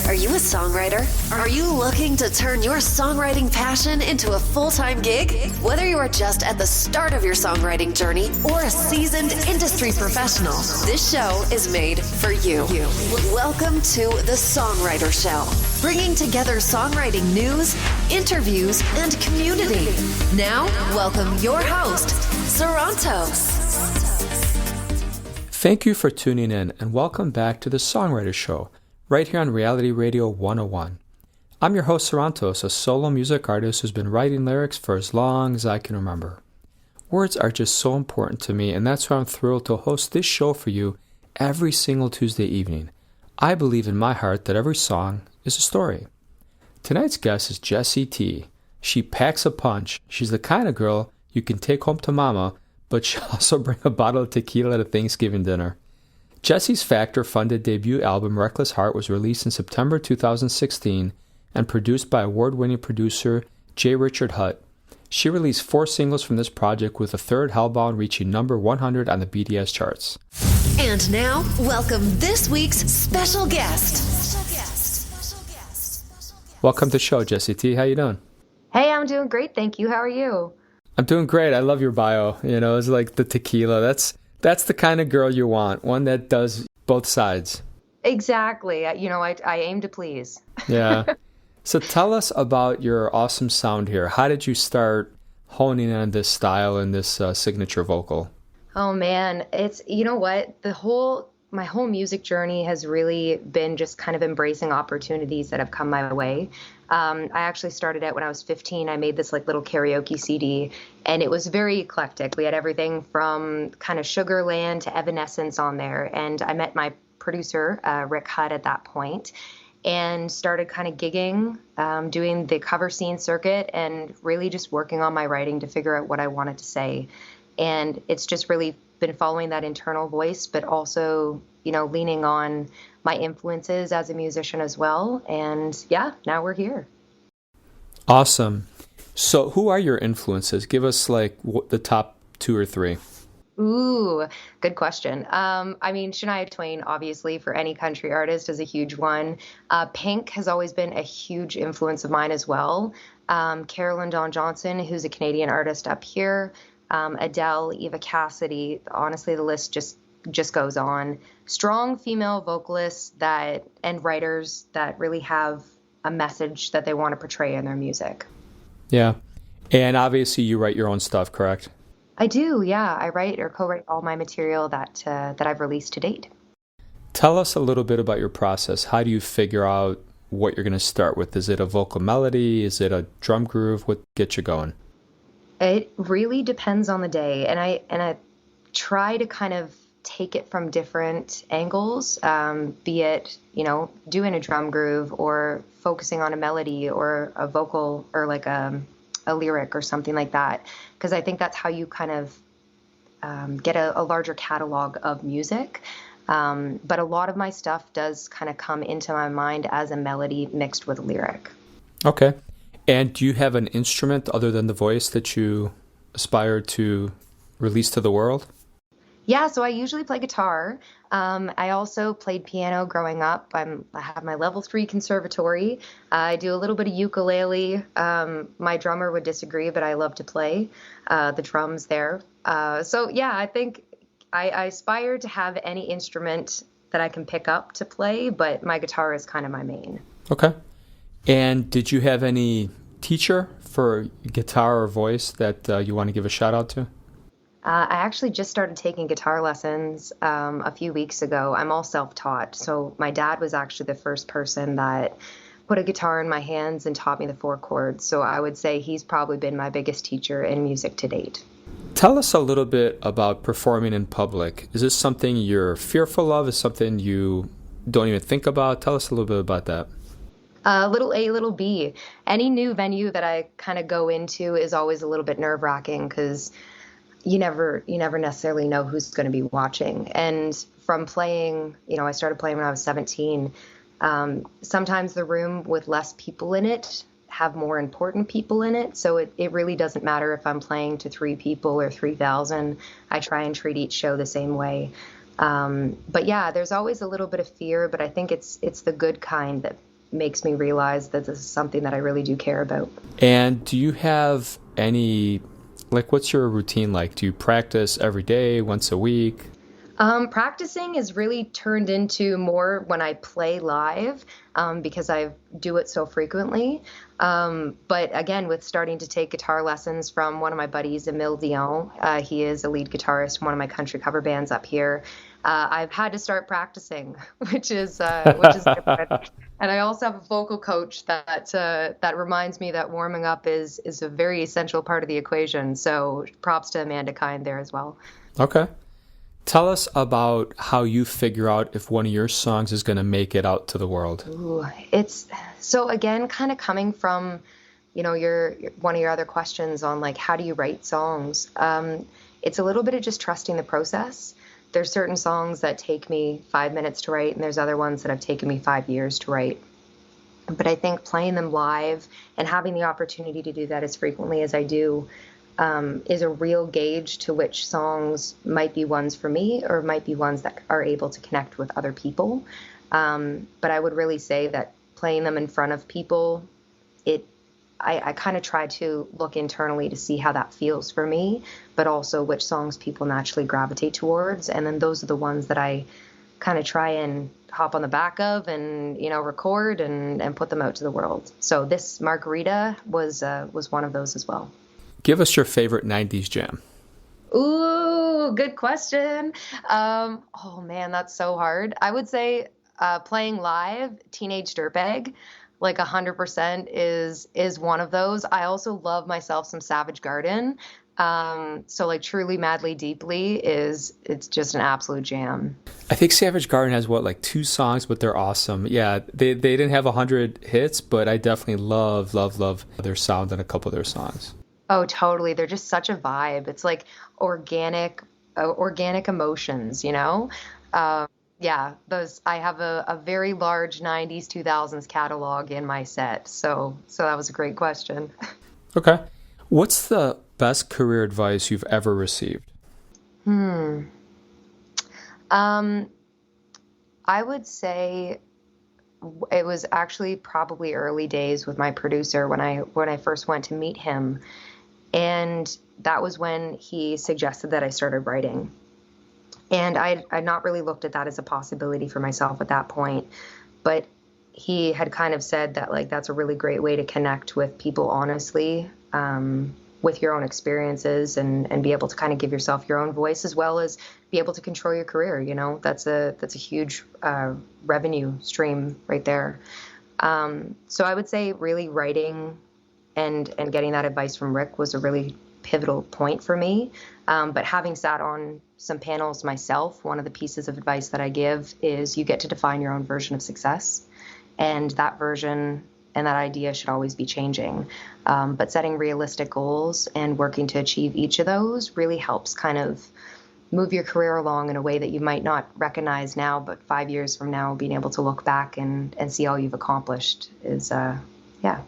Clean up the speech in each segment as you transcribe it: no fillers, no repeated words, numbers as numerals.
Are you a songwriter? Are you looking to turn your songwriting passion into a full-time gig? Whether you are just at the start of your songwriting journey or a seasoned industry professional, this show is made for you. Welcome to the Songwriter Show, bringing together songwriting news, interviews, and community. Now, welcome your host, Sarantos. Thank you for tuning in and welcome back to the Songwriter Show, right here on Reality Radio 101. I'm your host Sarantos, a solo music artist who's been writing lyrics for as long as I can remember. Words are just so important to me, and that's why I'm thrilled to host this show for you every single Tuesday evening. I believe in my heart that every song is a story. Tonight's guest is JESSIE T. She packs a punch. She's the kind of girl you can take home to mama, but she'll also bring a bottle of tequila to Thanksgiving dinner. Jessie's Factor-funded debut album Reckless Heart was released in September 2016 and produced by award-winning producer J. Richard Hutt. She released 4 singles from this project, with the third, Hellbound, reaching number 100 on the BDS charts. And now, welcome this week's special guest. Welcome to the show, JESSIE T. How you doing? Hey, I'm doing great, thank you. How are you? I'm doing great. I love your bio. You know, it's like the tequila. That's the kind of girl you want, one that does both sides. Exactly. I aim to please. Yeah. So tell us about your awesome sound here. How did you start honing on this style and this signature vocal? Oh man, you know what? My whole music journey has really been just kind of embracing opportunities that have come my way. I actually started out when I was 15. I made this little karaoke CD, and it was very eclectic. We had everything from kind of Sugarland to Evanescence on there. And I met my producer, Rick Hutt, at that point, and started kind of gigging, doing the cover scene circuit, and really just working on my writing to figure out what I wanted to say. And it's just really been following that internal voice, but also, leaning on my influences as a musician as well. And yeah, now we're here. Awesome. So who are your influences? Give us the top 2 or 3. Ooh, good question. Shania Twain, obviously, for any country artist, is a huge one. Pink has always been a huge influence of mine as well. Carolyn Dawn Johnson, who's a Canadian artist up here. Adele, Eva Cassidy, honestly, the list just goes on. Strong female vocalists and writers that really have a message that they want to portray in their music. Yeah. And obviously you write your own stuff, correct? I do, yeah. I write or co-write all my material that I've released to date. Tell us a little bit about your process. How do you figure out what you're going to start with? Is it a vocal melody? Is it a drum groove? What gets you going? It really depends on the day, and I try to kind of take it from different angles, be it, doing a drum groove or focusing on a melody or a vocal or a lyric or something like that, because I think that's how you kind of get a larger catalog of music. But a lot of my stuff does kind of come into my mind as a melody mixed with a lyric. Okay. And do you have an instrument other than the voice that you aspire to release to the world? Yeah, so I usually play guitar. I also played piano growing up. I have my level 3 conservatory. I do a little bit of ukulele. My drummer would disagree, but I love to play the drums there. So yeah, I think I aspire to have any instrument that I can pick up to play, but my guitar is kind of my main. Okay. And did you have any teacher for guitar or voice that you want to give a shout out to? I actually just started taking guitar lessons a few weeks ago. I'm all self-taught. So my dad was actually the first person that put a guitar in my hands and taught me the 4 chords. So I would say he's probably been my biggest teacher in music to date. Tell us a little bit about performing in public. Is this something you're fearful of? Is something you don't even think about? Tell us a little bit about that. Little A, little B. Any new venue that I kind of go into is always a little bit nerve-wracking because you never necessarily know who's going to be watching. And from playing, I started playing when I was 17. Sometimes the room with less people in it have more important people in it. So it really doesn't matter if I'm playing to 3 people or 3,000. I try and treat each show the same way. But yeah, there's always a little bit of fear, but I think it's the good kind makes me realize that this is something that I really do care about. And do you have any, like, what's your routine like? Do you practice every day, once a week? Practicing is really turned into more when I play live, because I do it so frequently. But again, with starting to take guitar lessons from one of my buddies, Emile Dion, he is a lead guitarist in one of my country cover bands up here. I've had to start practicing, which is different. And I also have a vocal coach that reminds me that warming up is a very essential part of the equation. So props to Amanda Kind there as well. Okay. Tell us about how you figure out if one of your songs is going to make it out to the world. Ooh, it's so again, kind of coming from, your one of your other questions on like, how do you write songs? It's a little bit of just trusting the process. There's certain songs that take me 5 minutes to write, and there's other ones that have taken me 5 years to write. But I think playing them live and having the opportunity to do that as frequently as I do, is a real gauge to which songs might be ones for me or might be ones that are able to connect with other people. But I would really say that playing them in front of people, I kind of try to look internally to see how that feels for me, but also which songs people naturally gravitate towards. And then those are the ones that I kind of try and hop on the back of and, record and put them out to the world. So this Margarita was one of those as well. Give us your favorite 90s jam. Ooh, good question. Oh man, that's so hard. I would say playing live, Teenage Dirtbag, like 100% is one of those. I also love myself some Savage Garden. So like Truly, Madly, Deeply it's just an absolute jam. I think Savage Garden has like 2 songs, but they're awesome. Yeah, they didn't have 100 hits, but I definitely love their sound and a couple of their songs. Oh, totally. They're just such a vibe. It's like organic emotions, Yeah, those. I have a very large 90s, 2000s catalog in my set. So that was a great question. Okay. What's the best career advice you've ever received? I would say it was actually probably early days with my producer when I first went to meet him. And that was when he suggested that I started writing. And I'd not really looked at that as a possibility for myself at that point. But he had kind of said that, like, that's a really great way to connect with people honestly, with your own experiences and be able to kind of give yourself your own voice as well as be able to control your career. That's a huge revenue stream right there. So I would say really writing and getting that advice from Rick was a really pivotal point for me. But having sat on some panels myself, one of the pieces of advice that I give is you get to define your own version of success. And that version and that idea should always be changing. But setting realistic goals and working to achieve each of those really helps kind of move your career along in a way that you might not recognize now, but 5 years from now, being able to look back and see all you've accomplished is,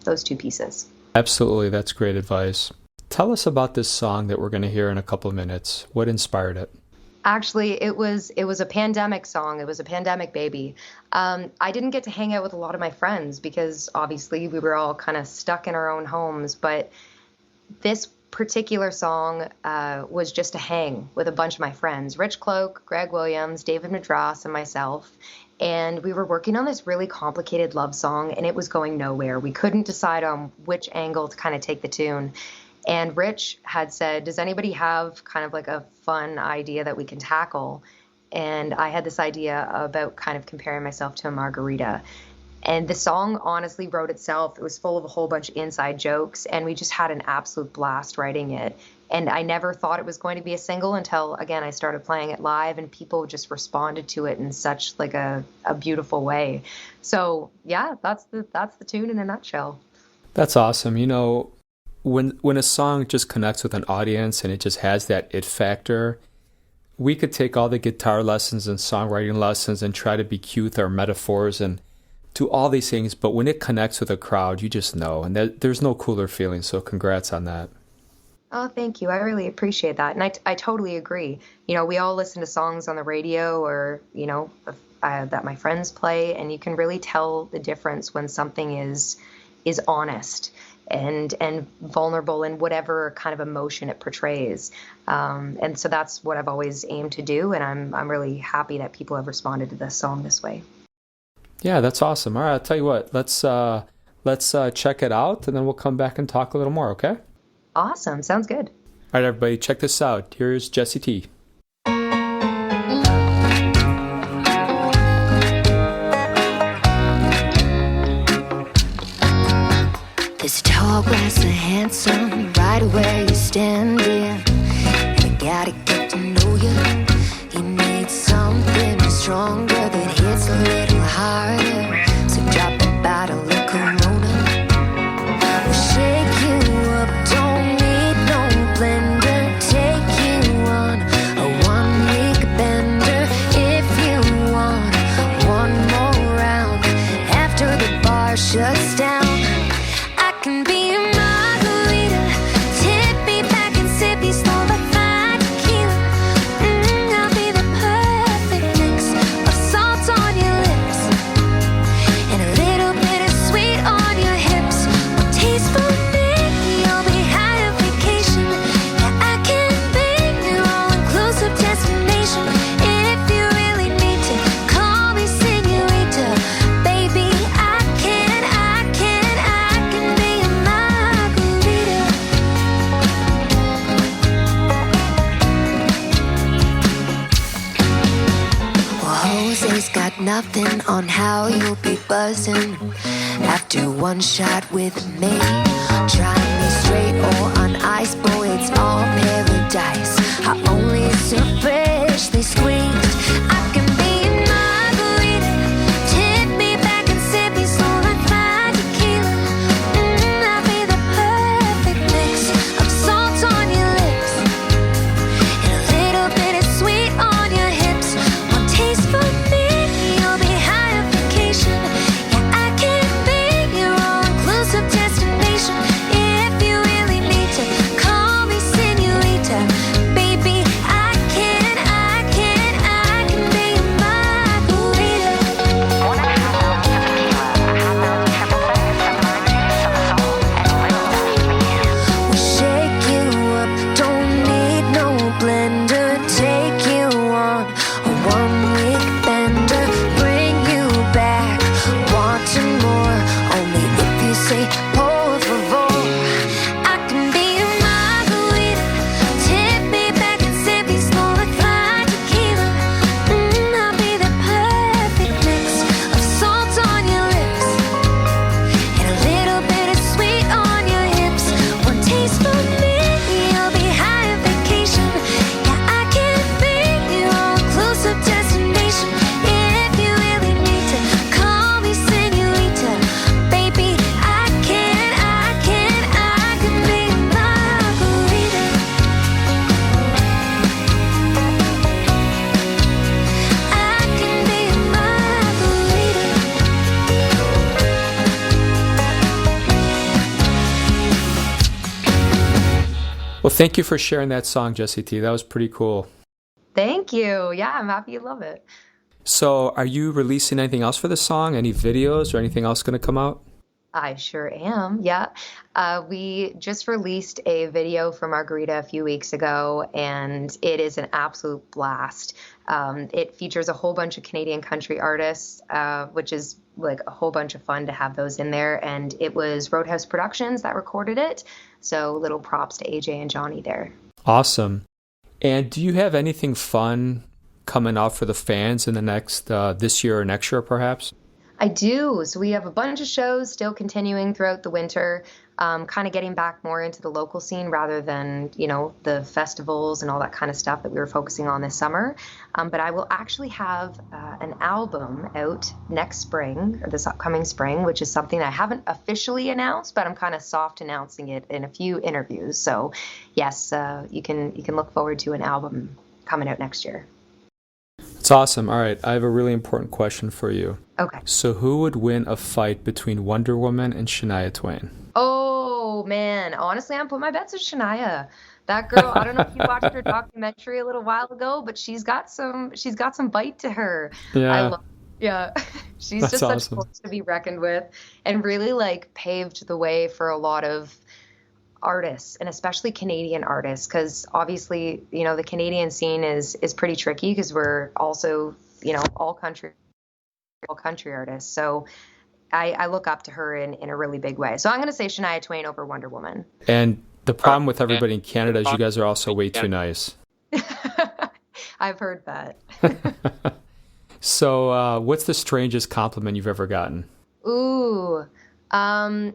those 2 pieces. Absolutely. That's great advice. Tell us about this song that we're going to hear in a couple of minutes. What inspired it? Actually, it was a pandemic song. It was a pandemic baby. I didn't get to hang out with a lot of my friends because obviously we were all kind of stuck in our own homes. But this particular song was just a hang with a bunch of my friends, Rich Cloak, Greg Williams, David Madras, and myself. And we were working on this really complicated love song, and it was going nowhere. We couldn't decide on which angle to kind of take the tune. And Rich had said, does anybody have kind of like a fun idea that we can tackle? And I had this idea about kind of comparing myself to a margarita. And the song honestly wrote itself. It was full of a whole bunch of inside jokes, and we just had an absolute blast writing it. And I never thought it was going to be a single until, again, I started playing it live, and people just responded to it in such like a beautiful way. So yeah, that's the tune in a nutshell. That's awesome. When a song just connects with an audience and it just has that it factor, we could take all the guitar lessons and songwriting lessons and try to be cute with our metaphors and do all these things, but when it connects with a crowd, you just know, and there's no cooler feeling, so congrats on that. Oh, thank you. I really appreciate that. And I totally agree. We all listen to songs on the radio or, that my friends play, and you can really tell the difference when something is honest and vulnerable in whatever kind of emotion it portrays. And so that's what I've always aimed to do, and I'm really happy that people have responded to this song this way. Yeah, that's awesome. All right, I'll tell you what. Let's check it out, and then we'll come back and talk a little more. Okay? Awesome. Sounds good. All right, everybody, check this out. Here's Jessie T. There's a tall glass of handsome right where you're standing. And I gotta get to know you. You need something stronger that hits a little harder. So drop a bottle of Corona. We'll shake you up, don't need no blender. Take you on a 1 week bender. If you want one more round after the bar shuts down, can be a margarita. Tip me back and sip me slow like fine tequila. I'll be the perfect mix of salt on your lips and a little bit of sweet on your hips. One taste for me, you'll be high on vacation. Yeah, I can be your all-inclusive destination. If you really need to call me señorita, baby, I can be a margarita. Well, Jose's got nothing on how you'll be buzzing after one shot with me. Try me straight or on ice, boy, it's all paradise. I only serve freshly squeezed. I can be a margarita. Tip me back and sip me slow like fine tequila. I'll be the perfect mix of salt on your lips and a little bit of sweet on your hips. One taste for me, you'll be high on vacation. Yeah, I can be your all-inclusive destination. If you really need to call me señorita, baby, I can be a margarita. We'll shake you up, don't need no blender. Take you on a 1 week bender. Bring you back, wanting more. Only if you say por favor. I can be a margarita. Tip me back and sip me slow like fine tequila. I'll be the perfect mix of salt on your lips and a little bit of sweet on your hips. One taste for me, you'll be high on vacation. Yeah, I can be your all-inclusive destination. If you really need to call me señorita, baby, I can be a margarita. I can be a margarita. Well, thank you for sharing that song, Jessie T. That was pretty cool. Thank you. Yeah, I'm happy you love it. So, are you releasing anything else for the song? Any videos or anything else going to come out? I sure am. Yeah. We just released a video for Margarita a few weeks ago, and it is an absolute blast. It features a whole bunch of Canadian country artists, which is like a whole bunch of fun to have those in there. And it was Roadhouse Productions that recorded it. So little props to AJ and Johnny there. Awesome. And do you have anything fun coming out for the fans in the next, this year or next year perhaps? I do. So we have a bunch of shows still continuing throughout the winter, kind of getting back more into the local scene rather than, the festivals and all that kind of stuff that we were focusing on this summer. But I will actually have an album out next spring, or this upcoming spring, which is something I haven't officially announced, but I'm kind of soft announcing it in a few interviews. So yes, you can look forward to an album coming out next year. It's awesome. All right, I have a really important question for you. Okay. So who would win a fight between Wonder Woman and Shania Twain? Oh, man. Honestly, I'm putting my bets with Shania. That girl, I don't know if you watched her documentary a little while ago, but she's got some bite to her. Yeah. I love Yeah. She's That's just such a awesome. force to be reckoned with and really like paved the way for a lot of artists and especially Canadian artists because obviously, the Canadian scene is pretty tricky because we're also, all country artists. So I look up to her in a really big way. So I'm going to say Shania Twain over Wonder Woman. And the problem with everybody in Canada is you guys are also way too nice. I've heard that. So, what's the strangest compliment you've ever gotten? Ooh. What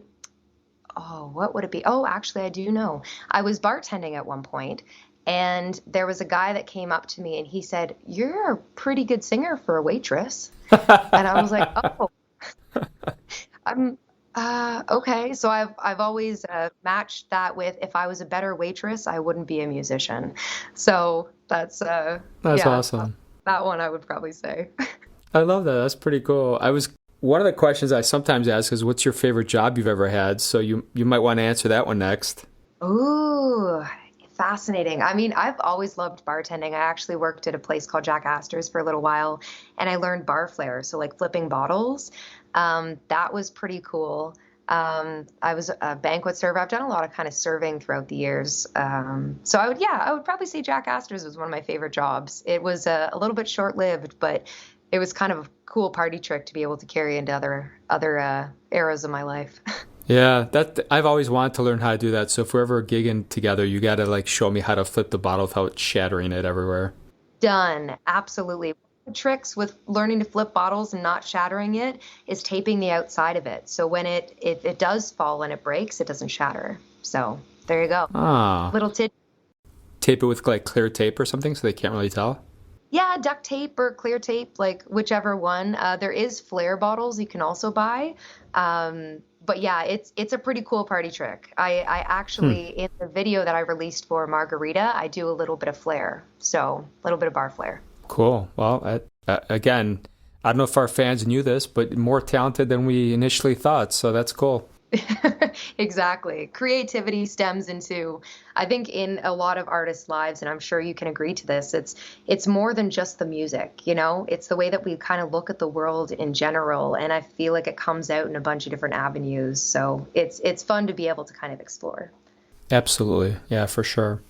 would it be? Oh, actually, I do know. I was bartending at one point, and there was a guy that came up to me and he said, "You're a pretty good singer for a waitress." And I was like, "Oh, I'm okay." So I've always matched that with if I was a better waitress, I wouldn't be a musician. So that's That's yeah, awesome. that one I would probably say. I love that. That's pretty cool. One of the questions I sometimes ask is, what's your favorite job you've ever had? So you might want to answer that one next. Ooh, fascinating. I mean, I've always loved bartending. I actually worked at a place called Jack Astor's for a little while, and I learned bar flair, so like flipping bottles. That was pretty cool. I was a banquet server. I've done a lot of kind of serving throughout the years. So I would probably say Jack Astor's was one of my favorite jobs. It was a little bit short-lived, but it was kind of a cool party trick to be able to carry into other eras of my life. Yeah, I've always wanted to learn how to do that. So if we're ever gigging together, you got to like show me how to flip the bottle without shattering it everywhere. Done. Absolutely. The tricks with learning to flip bottles and not shattering it is taping the outside of it. So when if it does fall and it breaks, it doesn't shatter. So there you go. Ah, Little tip. tape it with like clear tape or something so they can't really tell. Yeah, duct tape or clear tape, like whichever one. There is flare bottles you can also buy. But yeah, it's a pretty cool party trick. I actually, in the video that I released for Margarita, I do a little bit of flare. So a little bit of bar flare. Cool. Well, again, I don't know if our fans knew this, but more talented than we initially thought. So that's cool. Exactly. Creativity stems into, I think in a lot of artists' lives, and I'm sure you can agree to this, it's more than just the music, It's the way that we kind of look at the world in general, and I feel like it comes out in a bunch of different avenues. So it's fun to be able to kind of explore. Absolutely. Yeah, for sure.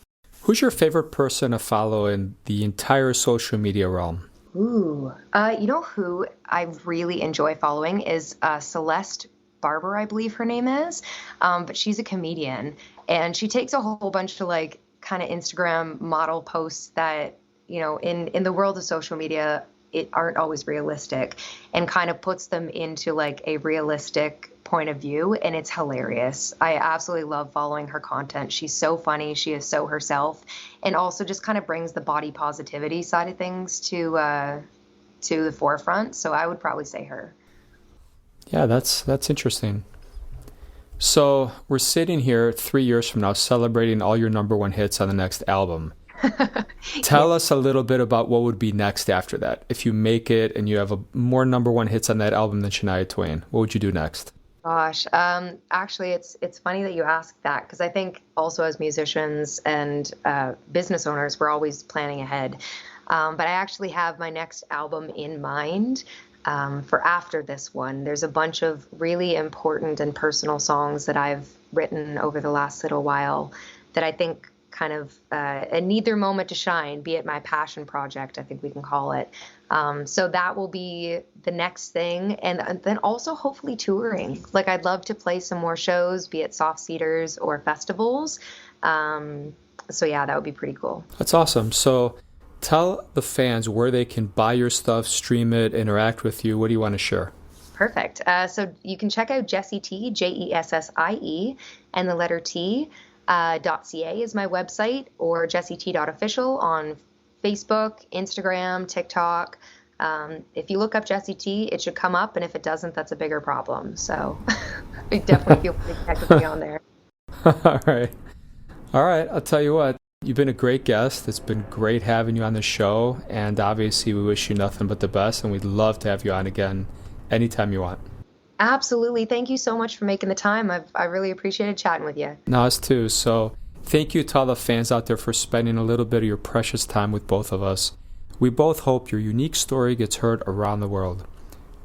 Who's your favorite person to follow in the entire social media realm? Ooh. You know who I really enjoy following is Celeste Barber, I believe her name is. But she's a comedian and she takes a whole bunch of like kind of Instagram model posts that, in the world of social media, it aren't always realistic and kind of puts them into like a realistic point of view. And it's hilarious. I absolutely love following her content. She's so funny. She is so herself and also just kind of brings the body positivity side of things to the forefront. So I would probably say her. Yeah, that's interesting. So we're sitting here 3 years from now celebrating all your number one hits on the next album. Tell us a little bit about what would be next after that. If you make it and you have more number one hits on that album than Shania Twain, what would you do next? Gosh, actually, it's funny that you asked that because I think also as musicians and business owners, we're always planning ahead. But I actually have my next album in mind. For after this one. There's a bunch of really important and personal songs that I've written over the last little while that I think kind of need their moment to shine, be it my passion project, I think we can call it. So that will be the next thing. And then also hopefully touring. Like I'd love to play some more shows, be it soft seaters or festivals. So yeah, that would be pretty cool. That's awesome. So tell the fans where they can buy your stuff, stream it, interact with you. What do you want to share? Perfect. So you can check out Jessie T, JESSIE, and the letter T, .ca is my website, or jessiet.official on Facebook, Instagram, TikTok. If you look up Jessie T, it should come up, and if it doesn't, that's a bigger problem. So definitely feel free to connect with me on there. All right. All right. I'll tell you what. You've been a great guest. It's been great having you on the show, and obviously we wish you nothing but the best, and we'd love to have you on again anytime you want. Absolutely. Thank you so much for making the time. I really appreciated chatting with you. No, us too. So thank you to all the fans out there for spending a little bit of your precious time with both of us. We both hope your unique story gets heard around the world.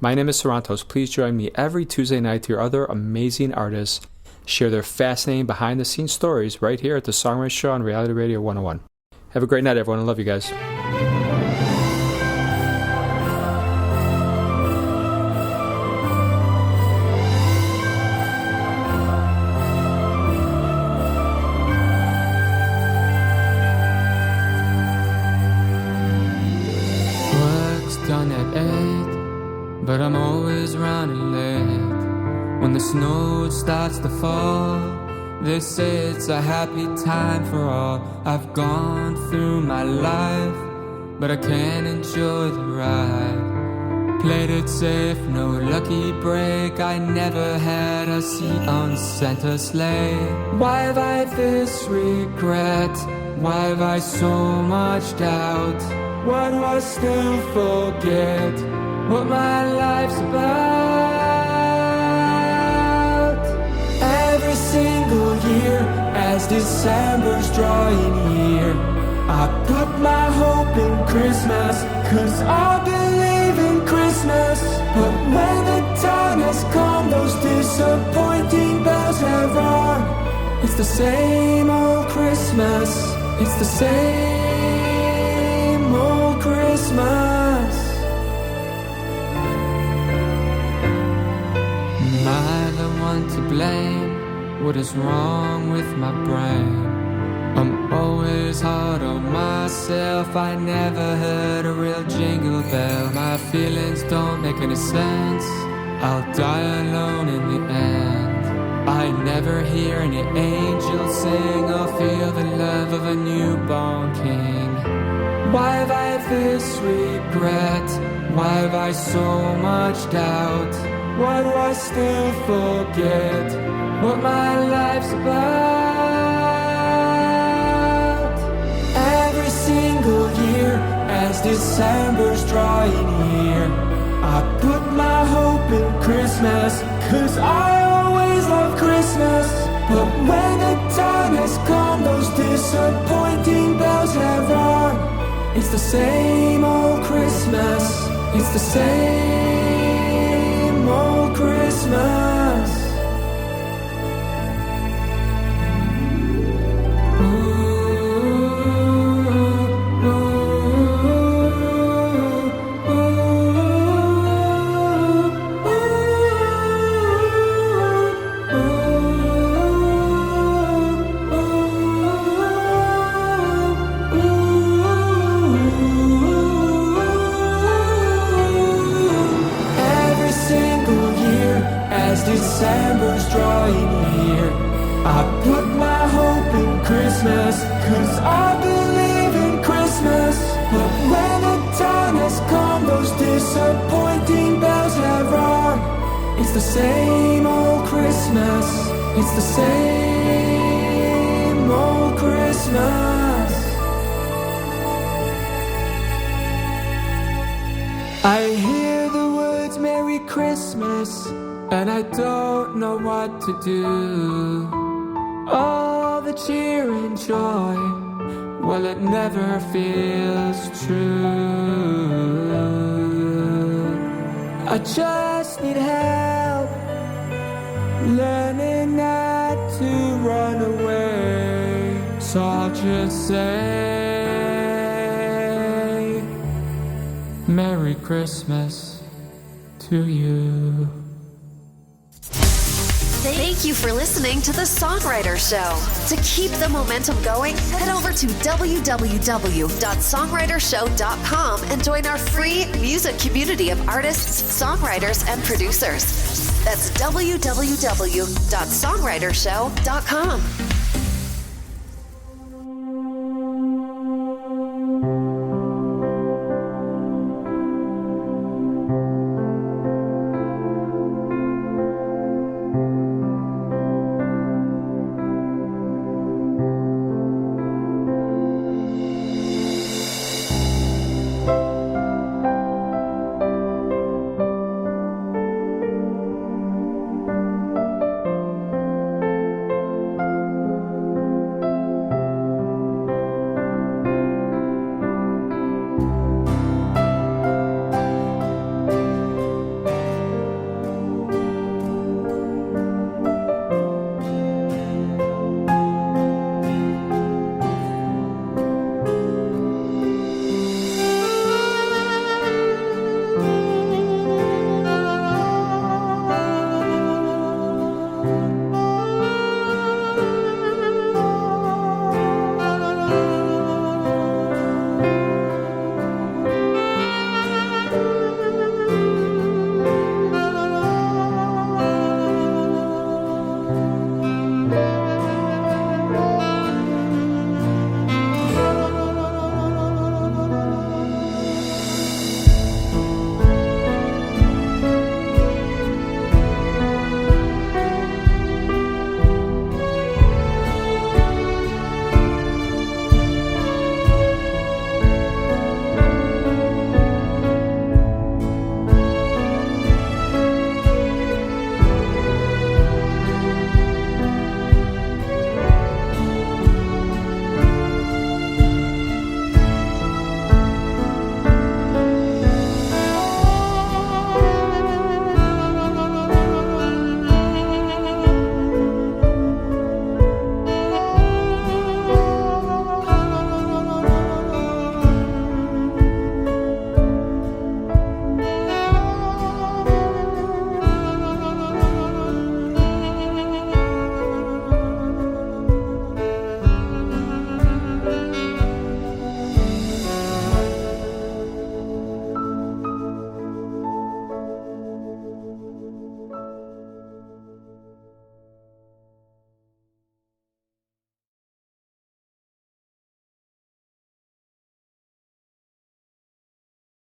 My name is Sarantos. Please join me every Tuesday night to hear other amazing artists share their fascinating behind-the-scenes stories right here at the Songwriter Show on Reality Radio 101. Have a great night, everyone. I love you guys. Done at 8, but I'm always running late. When the snow starts to fall, they say it's a happy time for all. I've gone through my life, but I can't enjoy the ride. Played it safe, no lucky break. I never had a seat on Santa's sleigh. Why have I this regret? Why have I so much doubt? Why do I still forget what my life's about? Every single year, as December's drawing near, I put my hope in Christmas, 'cause I believe in Christmas. But when the time has come, those disappointing bells have rung. It's the same old Christmas. It's the same old Christmas. Am I the one to blame? What is wrong with my brain? I'm always hard on myself. I never heard a real jingle bell. My feelings don't make any sense. I'll die alone in the end. I never hear any angels sing or feel the love of a newborn king. Why have I this regret? Why have I so much doubt? Why do I still forget what my life's about? Every single year, as December's drawing near, I put my hope in Christmas, 'cause I always love Christmas. But when the time has come, those disappointing bells have rung. It's the same old Christmas. It's the same old Christmas. December's drawing near, I put my hope in Christmas, 'cause I believe in Christmas. But when the time has come, those disappointing bells have rung. It's the same old Christmas. It's the same old Christmas. I hear the words Merry Christmas, and I don't know what to do. All the cheer and joy, well, it never feels true. I just need help learning not to run away. So I'll just say Merry Christmas to you. Thank you for listening to The Songwriter Show. To keep the momentum going, head over to www.songwritershow.com and join our free music community of artists, songwriters, and producers. That's www.songwritershow.com.